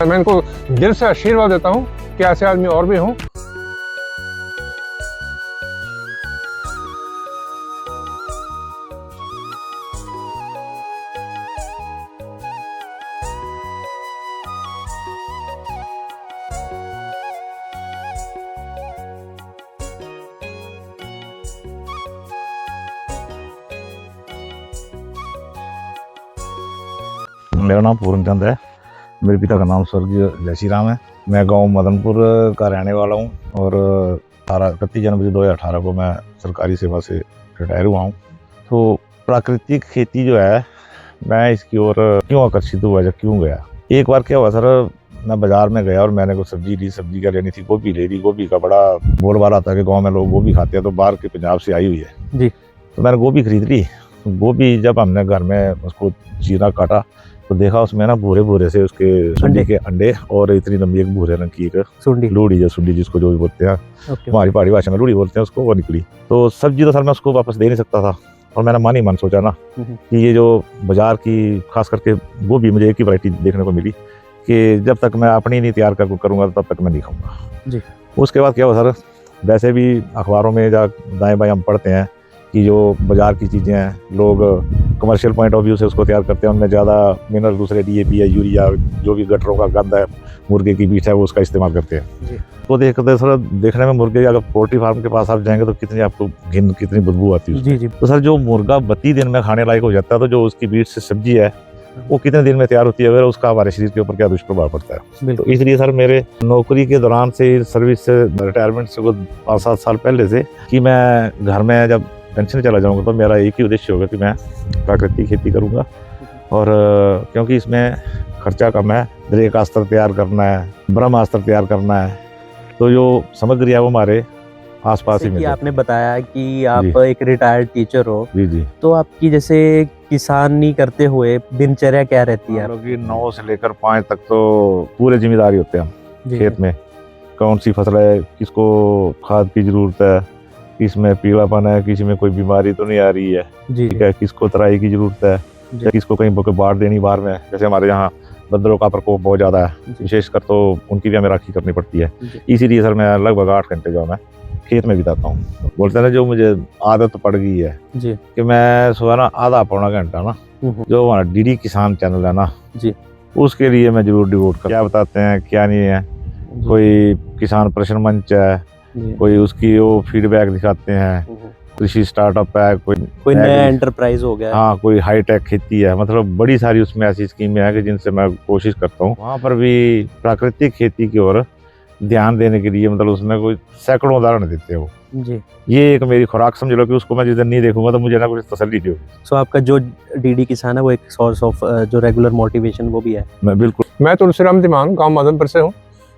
मैं इनको दिल से आशीर्वाद देता हूँ कि ऐसे आदमी और भी हों। मेरा नाम पूर्ण चंद है। मेरे पिता का नाम स्वर्गीय जयसी राम है। मैं गांव मदनपुर का रहने वाला हूं और 31 जनवरी 2018 को मैं सरकारी सेवा से रिटायर हुआ हूं। तो प्राकृतिक खेती जो है, मैं इसकी ओर क्यों आकर्षित हुआ, जब क्यों गया। एक बार क्या हुआ सर, मैं बाजार में गया और मैंने कुछ सब्जी ली। सब्जी क्या लेनी थी, गोभी ले ली। गोभी का बड़ा बोलबाला था कि गाँव में लोग गोभी खाते हैं, तो बाहर के पंजाब से आई हुई है जी। तो मैंने गोभी खरीद ली। गोभी जब हमने घर में उसको चीरा काटा तो देखा उसमें ना भूरे भूरे से उसके सुंडी के अंडे और इतनी लंबी एक भूरे रंग की एक सुंडी, लूड़ी या सुंडी जिसको जो भी बोलते हैं, हमारी पहाड़ी भाषा में लूड़ी बोलते हैं उसको, वो निकली। तो सब्जी तो सर मैं उसको वापस दे नहीं सकता था और मैंने मन ही मन सोचा ना कि ये जो बाजार की खास करके गोभी मुझे एक ही वैरायटी देखने को मिली कि जब तक मैं अपनी नहीं तैयार करूँगा तब तक मैं नहीं खाऊंगा। उसके बाद क्या हुआ सर, वैसे भी अखबारों में या दाएँ बाएँ हम पढ़ते हैं कि जो बाजार की चीज़ें हैं लोग कमर्शियल पॉइंट ऑफ व्यू से उसको तैयार करते हैं, उनमें ज़्यादा मिनरल, दूसरे DAP या यूरिया, जो भी गटरों का गंद है, मुर्गे की बीट है, वो उसका इस्तेमाल करते हैं। तो देखते सर, देखने में मुर्गे अगर पोल्ट्री फार्म के पास आप जाएंगे तो कितनी आपको कितनी बदबू आती है जी। तो सर जो मुर्गा 32 दिन में खाने लायक हो जाता है, तो जो उसकी बीट से सब्जी है वो कितने दिन में तैयार होती है, अगर उसका हमारे शरीर के ऊपर क्या दुष्प्रभाव पड़ता है। तो इसलिए सर मेरे नौकरी के दौरान से, सर्विस से, रिटायरमेंट से 5-7 साल पहले से, कि मैं घर में जब पेंशन चला जाऊंगा तो मेरा एक ही उद्देश्य होगा कि मैं प्राकृतिक खेती करूंगा। और क्योंकि इसमें खर्चा कम है, ब्रेकास्त्र तैयार करना है, ब्रह्मास्त्र तैयार करना है, तो जो सामग्री है वो हमारे आसपास ही मिलती है। आपने बताया कि आप एक रिटायर्ड टीचर हो जी, तो आपकी जैसे किसानी करते हुए दिनचर्या क्या रहती है? 9 से लेकर 5 तक तो पूरे जिम्मेदारी होते हैं हम खेत में। कौन सी फसल है, किसको खाद की जरूरत है, किसमें पीलापन है, किसी में कोई बीमारी तो नहीं आ रही है, ठीक है, किसको तराई की जरूरत है, किसको कहीं बाढ़ देनी, बाढ़ में जैसे हमारे यहाँ बंदरों का प्रकोप बहुत ज्यादा है, विशेषकर तो उनकी भी हमें राखी करनी पड़ती है। इसीलिए सर मैं लगभग 8 घंटे जो मैं खेत में बिताता हूँ। बोलते हैं ना, जो मुझे आदत पड़ गई है कि मैं सुबह ना आधा पौना घंटा ना, जो हमारा DD किसान चैनल है ना जी, उसके लिए मैं जरूर डिवोट कर, क्या बताते हैं क्या नहीं है। कोई किसान प्रश्न मंच है, कोई उसकी वो फीडबैक दिखाते हैं, कृषि स्टार्टअप है, कोई नया एंटरप्राइज हो गया, हाँ, कोई हाईटेक खेती है, मतलब बड़ी सारी उसमें ऐसी स्कीमें हैं कि जिनसे मैं कोशिश करता हूँ वहाँ पर भी प्राकृतिक खेती की ओर ध्यान देने के लिए। मतलब उसमें कोई सैकड़ों उदाहरण देते हो जी। ये एक मेरी खुराक समझ लो कि उसको मैं जिस दिन नहीं देखूंगा तो मुझे ना कुछ तसल्ली नहीं होगी। सो आपका जो DD किसान है वो एक सोर्स ऑफ जो रेगुलर मोटिवेशन वो भी है। मैं तुलसीराम धीमान गाँव मदनपुर से हूँ।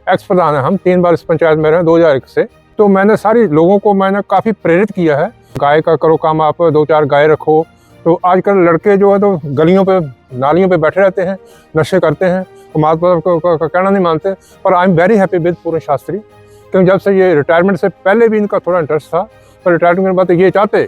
एक्स प्रधान है हम, 3 बार इस पंचायत में रहे 2001 से। तो मैंने सारी लोगों को काफ़ी प्रेरित किया है, गाय का करो काम, आप 2-4 गाय रखो। तो आजकल लड़के जो है तो गलियों पे, नालियों पे बैठे रहते हैं, नशे करते हैं, तो माँ बाप का कहना नहीं मानते। पर I am very happy with पूर्ण शास्त्री, क्योंकि जब से ये रिटायरमेंट से पहले भी इनका थोड़ा इंटरेस्ट था, तो रिटायरमेंट के बाद ये चाहते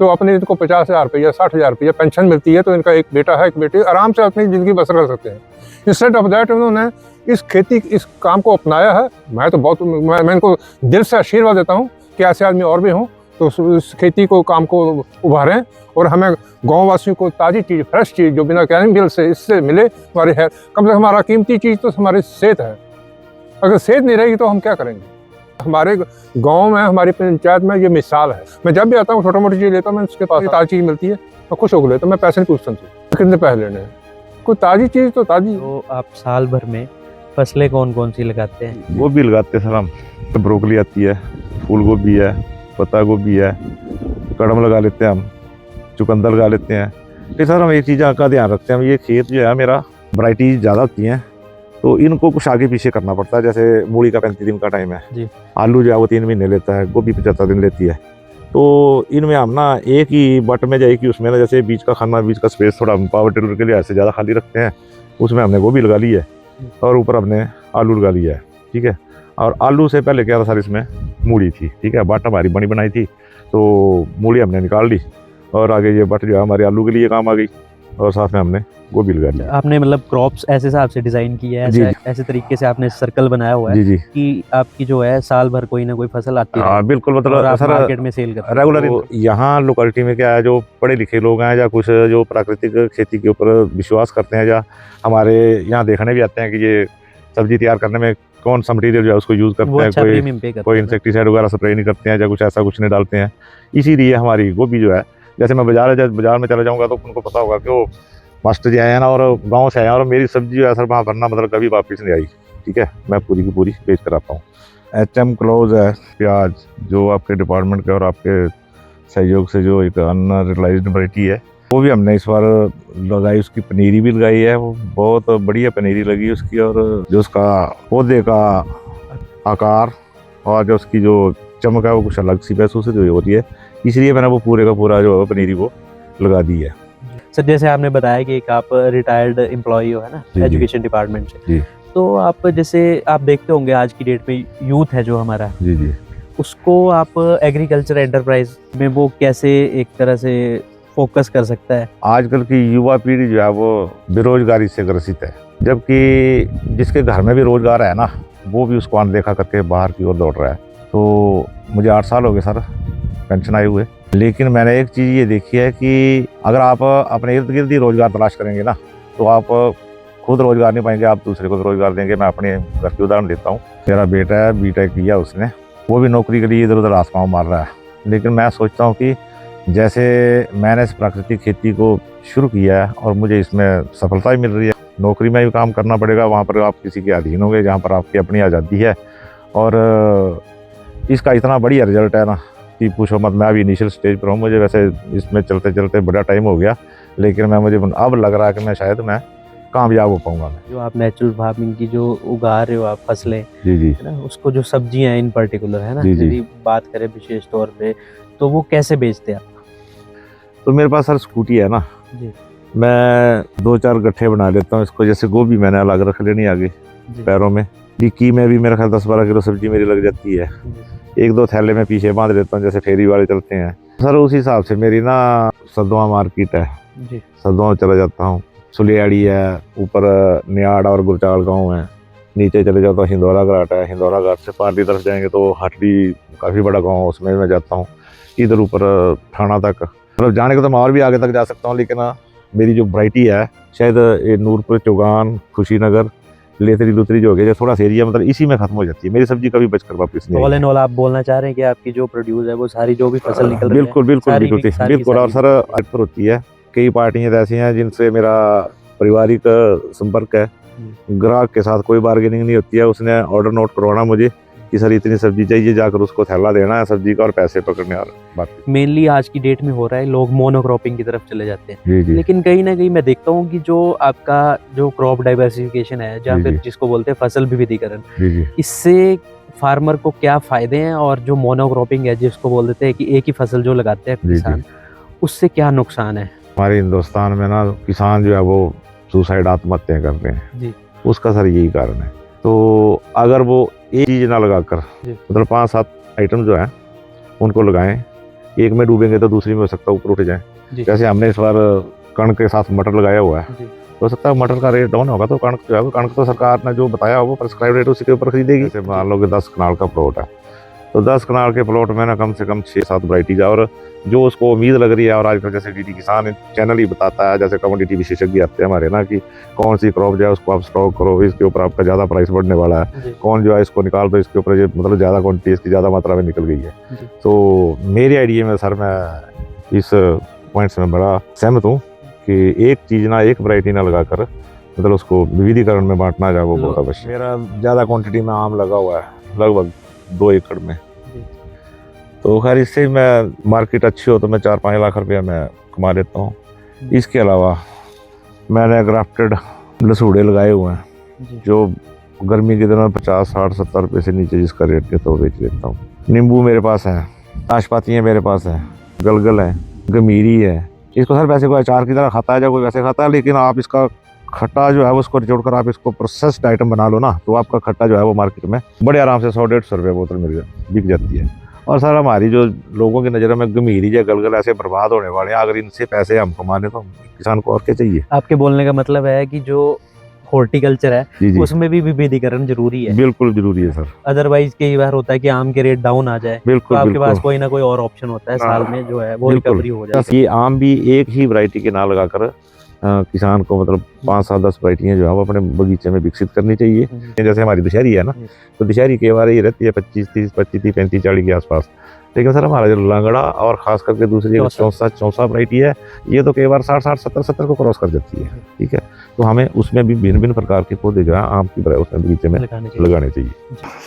तो अपने इनको 50,000 रुपया, 60,000 रुपया पेंशन मिलती है, तो इनका एक बेटा है, एक बेटी, आराम से अपनी ज़िंदगी बसर कर सकते हैं। इंस्टेड ऑफ दैट उन्होंने इस काम को अपनाया है। मैं तो बहुत मैं इनको दिल से आशीर्वाद देता हूँ कि ऐसे आदमी और भी हों, तो इस खेती को, काम को उभारें और हमें गाँव वासियों को ताज़ी चीज़, फ्रेश चीज़ जो बिना केमिकल से इससे मिले। हमारी है कम से कम, हमारा कीमती चीज़ तो हमारी सेहत है। अगर सेहत नहीं रहेगी तो हम क्या करेंगे। हमारे गांव में, हमारी पंचायत में ये मिसाल है। मैं जब भी आता हूँ छोटा मोटी चीज़ लेता हूँ, मैं उसके पास ताज़ी चीज़ मिलती है, मैं खुश होकर लेता हूँ। मैं पैसे नहीं पूछता उनसे कितने पैसे लेने हैं, कोई ताज़ी चीज़ तो ताज़ी। तो आप साल भर में फसलें कौन कौन सी लगाते हैं? गोभी लगाते हैं सर हम, ब्रोकली आती है, फूल गोभी है, पत्ता गोभी है, कड़म लगा लेते हैं हम, चुकंदर लगा लेते हैं। तो सर हम एक चीज़ का ध्यान रखते हैं, ये खेत जो है मेरा वैरायटी ज़्यादा होती हैं, तो इनको कुछ आगे पीछे करना पड़ता है। जैसे मूली का 35 दिन का टाइम है जी, आलू जो है वो 3 महीने लेता है, गोभी 75 दिन लेती है। तो इनमें हम ना एक ही बट में जाए कि उसमें ना जैसे बीच का खाना, बीच का स्पेस थोड़ा पावर टिलर के लिए ऐसे ज़्यादा खाली रखते हैं, उसमें हमने गोभी लगा ली है और ऊपर हमने आलू लगा लिया है। ठीक है, और आलू से पहले क्या था सर, इसमें मूली थी। ठीक है, बट हमारी बनी बनाई थी, तो मूली हमने निकाल ली और आगे ये बट जो है हमारे आलू के लिए काम आ गई और साथ में हमने गोभी लगा ली। आपने मतलब क्रॉप्स ऐसे हिसाब से डिजाइन की है, जी, ऐसे तरीके से आपने सर्कल बनाया हुआ है जी जी कि आपकी जो है साल भर कोई ना कोई फसल आती है हाँ बिल्कुल, और मतलब आप सर मार्केट में सेल करते हैं। रेगुलर यहाँ लोकेलिटी में क्या है, जो पढ़े लिखे लोग हैं या कुछ जो प्राकृतिक खेती के ऊपर विश्वास करते हैं या हमारे यहाँ देखने भी आते हैं कि ये सब्जी तैयार करने में कौन सा मटीरियल जो है उसको यूज़ वो करते हैं, अच्छा प्रीमियम पे करते कोई हैं। इंसेक्टिसाइड वगैरह स्प्रे नहीं करते हैं या कुछ ऐसा कुछ नहीं डालते हैं। इसीलिए हमारी गोभी जो है, जैसे मैं बाजार में चला जाऊँगा तो उनको पता होगा कि वो मास्टर जी आए हैं ना और गाँव से आए हैं और मेरी सब्जी जो है सर वहाँ भरना मतलब कभी वापस नहीं आई। ठीक है, मैं पूरी की पूरी बेच कर आता हूँ। HM क्लोज है प्याज, जो आपके डिपार्टमेंट के और आपके सहयोग से जो एक अनरिलाइज्ड वैरायटी है, वो भी हमने इस बार लगाई। उसकी पनीरी भी लगाई है, वो बहुत बढ़िया पनीरी लगी उसकी, और जो उसका पौधे का आकार और जो उसकी जो चमक है वो कुछ अलग सी महसूस हो रही है, इसलिए मैंने वो पूरे का पूरा जो पनीरी वो लगा दी है। सर जैसे आपने बताया कि एक आप रिटायर्ड एम्प्लॉय हो, है ना, जी, जी। एजुकेशन डिपार्टमेंट से, जी। तो आप जैसे आप देखते होंगे आज की डेट में यूथ है जो हमारा, जी जी उसको आप एग्रीकल्चर एंटरप्राइज में वो कैसे एक तरह से फोकस कर सकता है? आजकल की युवा पीढ़ी जो है वो बेरोजगारी से ग्रसित है, जबकि जिसके घर में भी रोजगार है ना, वो भी उसको अनदेखा करके बाहर की ओर दौड़ रहा है। तो मुझे 8 साल हो गए सर पेंशन आए हुए, लेकिन मैंने एक चीज़ ये देखी है कि अगर आप अपने इर्द गिर्द ही रोजगार तलाश करेंगे ना, तो आप खुद रोजगार नहीं पाएंगे, आप दूसरे को रोजगार देंगे। मैं अपने घर की उदाहरण देता हूँ। मेरा बेटा है, बीटेक किया उसने, वो भी नौकरी के लिए इधर उधर आसमां मार रहा है, लेकिन मैं सोचता हूँ कि जैसे मैंने इस प्राकृतिक खेती को शुरू किया है और मुझे इसमें सफलता भी मिल रही है, नौकरी में भी काम करना पड़ेगा, वहाँ पर आप किसी के अधीन होंगे, जहाँ पर आपकी अपनी आज़ादी है, और इसका इतना बढ़िया रिजल्ट है ना कि पूछो मत। मैं अभी इनिशियल स्टेज पर हूँ, मुझे वैसे इसमें चलते चलते बड़ा टाइम हो गया, लेकिन मुझे अब लग रहा है कि मैं कामयाब हो पाऊंगा। मैं जो आप नेचुरल फार्मिंग की जो उगा रहे हो आप फसलें, जी जी है ना, उसको जो सब्जियां हैं इन पर्टिकुलर, है ना, जी, जी। यदि बात करें विशेष तौर पे, तो वो कैसे बेचते हैं आप? तो मेरे पास सर स्कूटी है ना, जी मैं 2-4 गट्ठे बना लेता हूँ इसको। जैसे गोभी मैंने अलग रख लेनी आगे जी पैरों में, डिक्की में भी मेरा ख्याल 10-12 किलो सब्जी मेरी लग जाती है। जी। 1-2 थैले में पीछे बांध लेता हूँ, जैसे फेरी वाले चलते हैं सर, उस हिसाब से मेरी ना सदवा मार्केट है, जी सदवा चला जाता हूँ। सुलियाड़ी है, ऊपर नियाड़ और गुरचाल गाँव है, नीचे चले जाता हूँ हिंदौरा घाट है, हिंदौरा घाट से पार्ली तरफ जाएंगे तो हटड़ी काफ़ी बड़ा गाँव है, उसमें मैं जाता हूँ। इधर ऊपर थाना तक, मतलब जाने को तो मैं और भी आगे तक जा सकता हूँ, लेकिन मेरी जो वैरायटी है शायद ये नूरपुर, चौगान, खुशीनगर, लेतरी लुतरी जो हो गया, थोड़ा सा एरिया मतलब इसी में खत्म हो जाती है मेरी सब्जी, कभी बचकर वापस नहीं ऑल आई इन ऑल आप बोलना चाह रहे हैं कि आपकी जो प्रोड्यूस है वो सारी जो भी फसल निकल रही है, बिल्कुल बिल्कुल सारी बिल्कुल की सारी बिल्कुल। और सर अक्सर होती है, कई पार्टियां ऐसी हैं जिनसे मेरा पारिवारिक संपर्क है, ग्राहक के साथ कोई बार्गेनिंग नहीं होती है, उसने ऑर्डर नोट करवाना मुझे कि सर इतनी सब्जी चाहिए, जाकर उसको थैला देना है सब्जी का और पैसे पकड़ने और बाकी। मेनली आज की डेट में हो रहा है, लोग मोनोक्रॉपिंग की तरफ चले जाते हैं, जी जी लेकिन कहीं ना कहीं मैं देखता हूँ कि जो आपका जो क्रॉप डाइवर्सिफिकेशन है, या जी, फिर जी। जिसको बोलते हैं फसल विविधीकरण, जी जी इससे फार्मर को क्या फायदे हैं, और जो मोनोक्रॉपिंग है जिसको बोल देते हैं कि एक ही फसल जो लगाते हैं जी, जी। किसान, उससे क्या नुकसान है? हमारे हिंदुस्तान में ना किसान जो है वो सुसाइड आत्महत्या करते हैं जी उसका सर यही कारण है। तो अगर वो एक चीज़ ना लगाकर जी। मतलब 5-7 आइटम जो है उनको लगाएं, एक में डूबेंगे तो दूसरी में हो सकता है ऊपर उठ जाए। जी जैसे हमने इस बार कणक के साथ मटर लगाया हुआ है, जी हो सकता है मटर का रेट डाउन होगा तो कणक जो है वो कणक तो सरकार ने जो बताया वो प्रिस्क्राइब रेट उसी के ऊपर खरीदेगी। जैसे मान लो कि 10 कनाल का प्लॉट है, तो 10 कनाल के प्लॉट में ना कम से कम 6-7 वैरायटीज है, और जो उसको उम्मीद लग रही है, और आजकल जैसे डीडी किसान चैनल ही बताता है, जैसे कमोडिटी विशेषज्ञ आते हैं हमारे ना कि कौन सी क्रॉप जो है उसको आप स्टॉक करो, इसके ऊपर आपका ज़्यादा प्राइस बढ़ने वाला है, जी कौन जो है इसको निकाल दो, इसके ऊपर मतलब ज़्यादा क्वान्टिटी इसकी ज़्यादा मात्रा में निकल गई है। जी। तो मेरे आइडिया में सर मैं इस पॉइंट से मैं बड़ा सहमत हूँ कि एक चीज़ ना, एक वैरायटी ना लगाकर मतलब उसको विविधीकरण में बांटना जाए वो बहुत आवश्यक। मेरा ज़्यादा क्वांटिटी में आम लगा हुआ है, लगभग 2 एकड़ में, जी। तो खैर इससे मैं मार्केट अच्छी हो तो मैं 4-5 लाख रुपया मैं कमा लेता हूँ। इसके अलावा मैंने ग्राफ्टेड लसूड़े लगाए हुए हैं, जी जो गर्मी के दिनों में 50, 60, 70 रुपये से नीचे जिसका रेट देता हूँ बेच लेता हूँ। नींबू मेरे पास हैं नाशपाती है मेरे पास है, गलगल है, गमीरी है। इसको सर वैसे कोई अचार की तरह खाता है या कोई वैसे खाता है, लेकिन आप इसका खट्टा जो है वो उसको निचोड़ कर आप इसको प्रोसेस्ड आइटम बना लो ना, तो आपका खट्टा जो है वो मार्केट में बड़े आराम से 100-150 रुपये बोतल बिक जाती है। और सर हमारी जो लोगों की नज़रों में गमीरी या गलगल ऐसे बर्बाद होने वाले हैं, अगर इनसे पैसे हम कमा लें तो किसान को और क्या चाहिए। आपके बोलने का मतलब है कि जो हॉर्टिकल्चर है जी जी, उसमें भी विविधीकरण जरूरी है, बिल्कुल जरूरी है सर। अदरवाइज कई बार होता है कि आम के रेट डाउन आ जाए, तो बिल्कुल आपके पास बिल्कुल कोई ना कोई और ऑप्शन होता है साल में जो है वो बिल्कुल। रिकवरी हो जाती है। ये आम भी एक ही वैरायटी के ना लगाकर किसान को मतलब 5-7-10 वैरायटियाँ जो है वो अपने बगीचे में विकसित करनी चाहिए। जैसे हमारी दशहरी है ना, तो दशहरी के बारे ये रहती है 25-30, 25-30, 35-40 के आसपास। लेकिन सर हमारा जो लंगड़ा और खास करके दूसरी 64 वैरायटी है, ये तो कई बार 60-60, 70-70 को क्रॉस कर जाती है। ठीक है, तो हमें उसमें भी भिन्न भिन्न प्रकार के पौधे जो है आम की तरह उसमें बगीचे में लगाने चाहिए।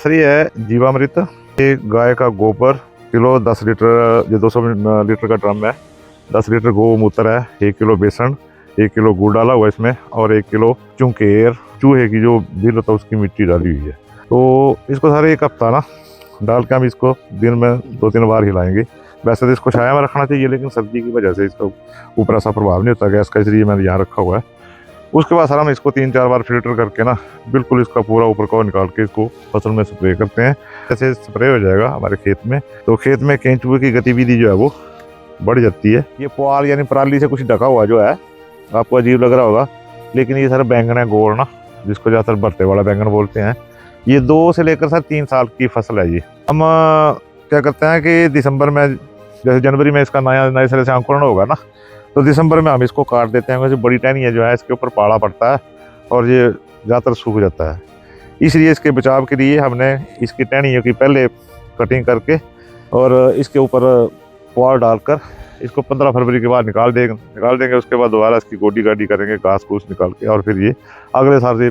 सर ये है जीवामृत, ये गाय का गोबर किलो 10 लीटर, जो 200 लीटर का ड्रम है, 10 लीटर गोमूत्र है, 1 किलो बेसन, 1 किलो गुड़ डाला हुआ इसमें, और 1 किलो चुंकेर चूहे की जो बिल होता है उसकी मिट्टी डाली हुई है। तो इसको सारे एक हफ्ता ना डाल के हम इसको दिन में 2-3 बार हिलाएंगे। वैसे तो इसको छाया में रखना चाहिए, लेकिन सर्दी की वजह से इसका ऊपर ऐसा प्रभाव नहीं होता गैस का, इसलिए मैंने यहाँ रखा हुआ है। उसके बाद सर हम इसको 3-4 बार फिल्टर करके ना बिल्कुल इसका पूरा ऊपर को निकाल के इसको फसल में स्प्रे करते हैं। ऐसे स्प्रे हो जाएगा हमारे खेत में, तो खेत में केंचुए की गतिविधि जो है वो बढ़ जाती है। ये पुआल यानी पराली से कुछ ढका हुआ जो है, आपको अजीब लग रहा होगा, लेकिन ये सर बैंगन है गोल ना, जिसको ज़्यादातर भरते वाला बैंगन बोलते हैं। ये 2 से लेकर सर 3 साल की फसल है। ये हम क्या करते हैं कि दिसंबर में, जैसे जनवरी में इसका नए सिरे से अंकुरण होगा ना, तो दिसंबर में हम इसको काट देते हैं। वैसे बड़ी टहनियाँ जो है इसके ऊपर पाला पड़ता है और ये ज़्यादातर सूख जाता है, इसलिए इसके बचाव के लिए हमने इसकी टहनियों की पहले कटिंग करके और इसके ऊपर पुआल डालकर इसको 15 फरवरी के बाद निकाल देंगे। उसके बाद दोबारा इसकी गोडी गाडी करेंगे, घास फूस निकाल के, और फिर ये अगले साल से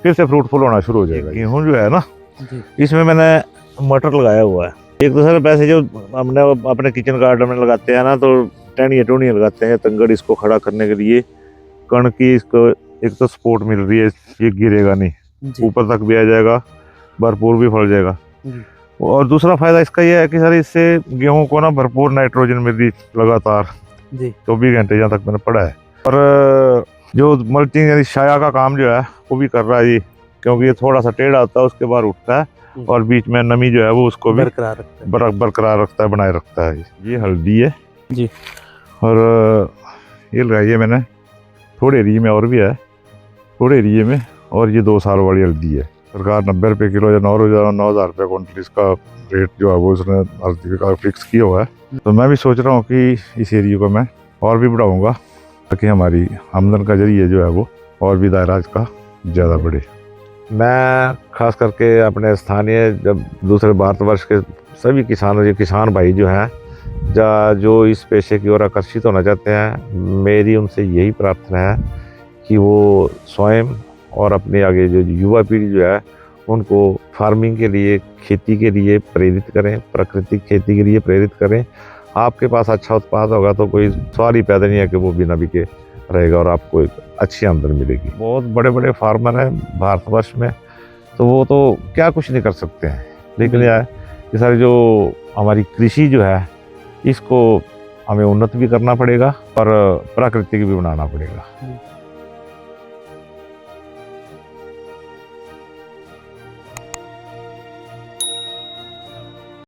फिर से फ्रूटफुल होना शुरू हो जाएगा। गेहूँ जो है ना, इसमें मैंने मटर लगाया हुआ है। एक दूसरे पैसे जो हमने अपने किचन गार्डन में लगाते हैं ना, तो टहनियाँ लगाते हैं तंगड़ इसको खड़ा करने के लिए। कण की इसको एक तो सपोर्ट मिल रही है, ये गिरेगा नहीं, ऊपर तक भी आ जाएगा, भरपूर भी फल जाएगा। और दूसरा फायदा इसका यह है कि सर इससे गेहूं को ना भरपूर नाइट्रोजन मिल रही लगातार 24 घंटे जहाँ तक मैंने पढ़ा है। और जो मल्चिंग यानी छाया का काम जो है वो भी कर रहा है ये, क्योंकि ये थोड़ा सा टेढ़ा होता है, उसके बाद उठता है और बीच में नमी जो है वो उसको भी बरकरार रखता है, बनाए रखता है। ये हल्दी है जी, और ये लगाई है मैंने थोड़े एरिए में, और भी है थोड़े एरिए में, और ये 2 साल वाली हल्दी है। सरकार 90 रुपये किलो या 9,000 रुपये क्विंटल इसका रेट जो है वो उसने हल्दी का फिक्स किया हुआ है। तो मैं भी सोच रहा हूँ कि इस एरिया को मैं और भी बढ़ाऊँगा, ताकि हमारी आमदन का जरिए जो है वो और भी दायरा इसका ज़्यादा बढ़े। मैं खास करके अपने स्थानीय जब दूसरे भारतवर्ष के सभी किसानों, ये किसान भाई जो हैं जो इस पेशे की ओर आकर्षित होना चाहते हैं, मेरी उनसे यही प्रार्थना है कि वो स्वयं और अपने आगे जो युवा पीढ़ी जो है उनको फार्मिंग के लिए, खेती के लिए प्रेरित करें, प्राकृतिक खेती के लिए प्रेरित करें। आपके पास अच्छा उत्पाद होगा तो कोई सवाल ही पैदा नहीं है कि वो बिना बिके रहेगा और आपको एक अच्छी आमदन मिलेगी। बहुत बड़े बड़े फार्मर हैं भारतवर्ष में, तो वो तो क्या कुछ नहीं कर सकते हैं, लेकिन यह है कि सारी जो हमारी कृषि जो है इसको हमें उन्नत भी करना पड़ेगा और प्राकृतिक भी बनाना पड़ेगा।